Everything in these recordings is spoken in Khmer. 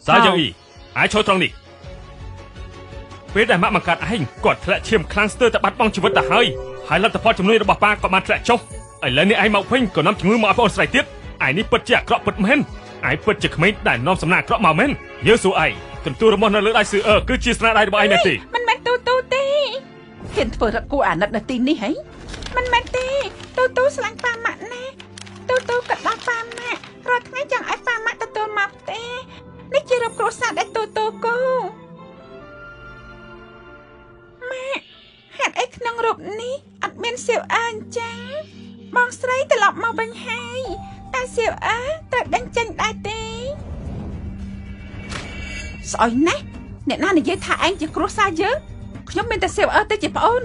sao giờ ý ai cho trong điពេលដែលម៉ាក់បង្កើតឯងគាត់ធ្លាក់ឈាមខ្លាំងស្ទើរតែបាត់បង់ជីវិតទៅហើយហើយលទ្ធផលជំនួយរបស់ប៉ាក៏បានធ្លាក់ចុះឥឡូវនេះឯងមកវិញក៏នាំជំងឺមកឲ្យបងស្រីទៀតឯងនេះពិតជាអាក្រក់ពិតមែនឯងពិតជាក្មេងដែលនាំសំណាងអាក្រក់មកមែនយើសួរឯងកន្ទួលរបស់នៅលើដៃសឺអឺគឺជាស្នាដៃរបស់ឯងមែនទេមិនមែនទូទេហ៊ានធ្វើរកគួរអាណិតនៅទីនេះហីមិនមែនទេទូស្លាញ់ប៉ាម៉ាក់ណាទូក៏ដល់ប៉ាម៉ាក់រាល់ថ្ងៃចង់ឲ្យប៉ាម៉ាក់ទទួលមកផ្ទះនេះជារបគ្រួសារដែលទូគូម៉ាក់ហេតុអីក្នុងរូបនេះអត់មានសៀវអើអញ្ចឹងបងស្រីត្រឡប់មកវិញហើយតែសៀវអើត្រូវដេញចេញដែរទេស្អុយណាស់អ្នកណានិយាយថាឯងជាគ្រួសារយើងខ្ញុំមានតែសៀវអើទៅជាប្អូន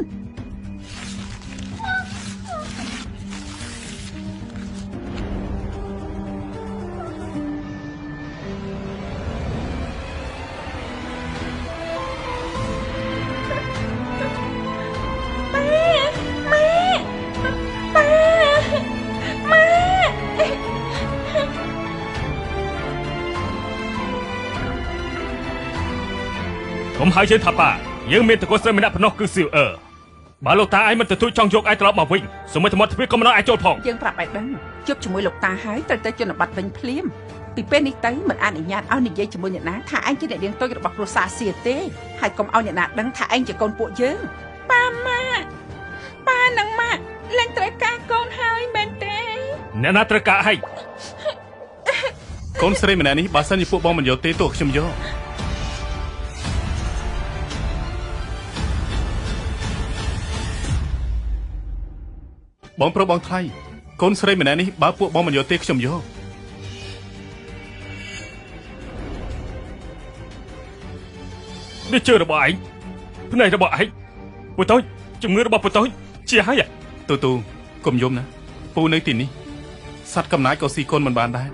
កុំហើយជឿថាប៉ាយើងមានតកូនស្រីម្នាក់ប៉ុណ្ណោះគឺសៀវអឺបើលោកតាឯងមិនទទួលចង់យកឯងត្រឡប់មកវិញសូមឲ្យថ្មត់ទ្វារក៏មិនឲ្យឯងចូលផងយើងប្រាប់ឲ្យដឹងជប់ជាមួយលោកតាហើយត្រូវទៅជនបទវិញភ្លាមពីពេលនេះទៅមិនអនុញ្ញាតឲ្យនិយាយជាមួយអ្នកណាថាឯងជាអ្នកនាងតូចរបស់គ្រួសារសៀទេហើយកុំឲ្យអ្នកណាដឹងថាឯងជាកូនពួកយើងប៉ាម៉ាប៉ានិងម៉ាក់លែងត្រូវការកូនហើយមែនទេអ្នកណាត្រូវការហើយកូនស្រីម្នាក់នេះបើសិនជាពួកបងមិនយកទេទោះខ្ញុំយកបងប្រុសបងថ្លៃកូនស្រីម្នាក់នេះបើពួកបងមិនយកទេខ្ញុំយកនេះជើរបស់ឯងភ្នែករបស់ឯងពូតូចជំងឺរបស់ពូតូចជាហើយកុំយំណាពូនៅទីនេះសត្វកំណាចក៏ស៊ីកូនមិនបានដែរ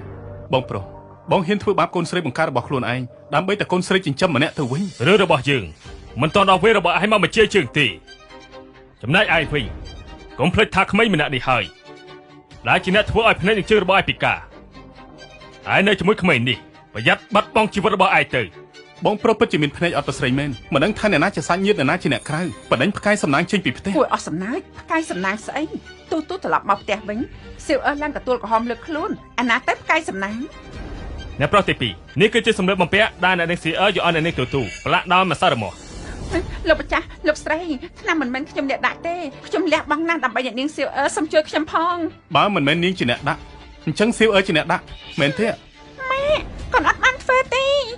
បងប្រុសបងហ៊ានធ្វើបាបកូនស្រីបង្ការរបស់ខ្លួនឯងដើម្បីតែកូនស្រីចិញ្ចឹមម្នាក់ទៅវិញរឿងរបស់យើងមិនតន់ដល់វេរបស់ឯងមកបញ្ជាជើងទេចំណែកឯងវិញកុំភ្លេចថាក្មេងម្នាក់នេះហើយដែលជាអ្នកធ្វើឲ្យភ្នែកនិងជើងរបស់ឯងពិការឯងនៅជាមួយក្មេងនេះប្រយ័ត្នបាត់បង់ជីវិតរបស់ឯងទៅបងប្រុសពិតជាមានភ្នែកអត់ប្រស្រីមែនមិនដឹងថាអ្នកណាជាសាច់ញាតិអ្នកណាជាអ្នកក្រៅបដិញផ្កាយសំណាងចេញពីផ្ទះគួរអស់សំណាចផ្កាយសំណាងស្អីទូត្រឡប់មកផ្ទះវិញសៀវអើឡើងទទួលក្រហមលើខ្លួនអាណាទៅផ្កាយសំណាងអ្នកប្រុសទី2នេះគឺជាសម្លៀកបំពាក់ដែលអ្នកនាងសៀអើយកឲ្យអ្នកនាងទូប្រឡាក់ដោយម្សៅរមាស់លោកម្ចាស់លោកស្រីឆ្នាំមិនមែនខ្ញុំអ្នកដាក់ទេខ្ញុំលះបង់ណាស់ដើម្បីអ្នកនាងសៀវអើសូមជួយខ្ញុំផងបើមិនមែននាងជាអ្នកដាក់អញ្ចឹងសៀវអើជាអ្នកដាក់មែនទេម៉ែកូនអត់បាន